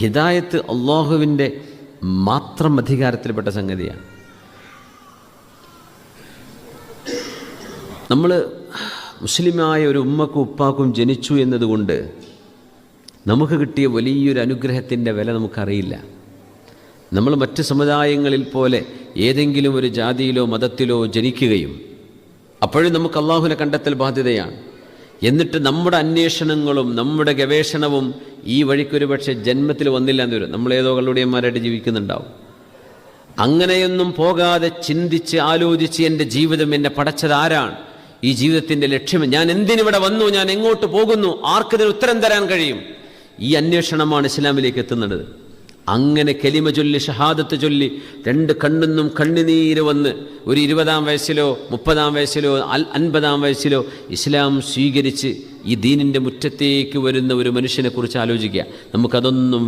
ഹിദായത്ത് അള്ളാഹുവിൻ്റെ മാത്രം അധികാരത്തിൽപ്പെട്ട സംഗതിയാണ്. നമ്മൾ മുസ്ലിമായ ഒരു ഉമ്മക്കും ഉപ്പാക്കും ജനിച്ചു എന്നതുകൊണ്ട് നമുക്ക് കിട്ടിയ വലിയൊരു അനുഗ്രഹത്തിൻ്റെ വില നമുക്കറിയില്ല. നമ്മൾ മറ്റ് സമുദായങ്ങളിൽ പോലെ ഏതെങ്കിലും ഒരു ജാതിയിലോ മതത്തിലോ ജനിക്കുകയും അപ്പോഴും നമുക്ക് അള്ളാഹുവിനെ കണ്ടെത്തൽ ബാധ്യതയാണ്. എന്നിട്ട് നമ്മുടെ അന്വേഷണങ്ങളും നമ്മുടെ ഗവേഷണവും ഈ വഴിക്കൊരു പക്ഷേ ജന്മത്തിൽ വന്നില്ല എന്ന് വരും. നമ്മളേതോ കള്ളുടിയന്മാരായിട്ട് ജീവിക്കുന്നുണ്ടാവും. അങ്ങനെയൊന്നും പോകാതെ ചിന്തിച്ച് ആലോചിച്ച് എൻ്റെ ജീവിതം എന്നെ പടച്ചത് ആരാണ്, ഈ ജീവിതത്തിൻ്റെ ലക്ഷ്യം, ഞാൻ എന്തിനിവിടെ വന്നു, ഞാൻ എങ്ങോട്ട് പോകുന്നു, ആർക്കിതിന് ഉത്തരം തരാൻ കഴിയും, ഈ അന്വേഷണമാണ് ഇസ്ലാമിലേക്ക് എത്തുന്നത്. അങ്ങനെ കലിമ ചൊല്ലി ഷഹാദത്ത് ചൊല്ലി 2 കണ്ണിന്നും കണ്ണുനീര് വന്ന് ഒരു 20-ാം വയസ്സിലോ 30-ാം വയസ്സിലോ 50-ാം വയസ്സിലോ ഇസ്ലാം സ്വീകരിച്ച് ഈ ദീനിൻ്റെ മുറ്റത്തേക്ക് വരുന്ന ഒരു മനുഷ്യനെക്കുറിച്ച് ആലോചിക്കുക. നമുക്കതൊന്നും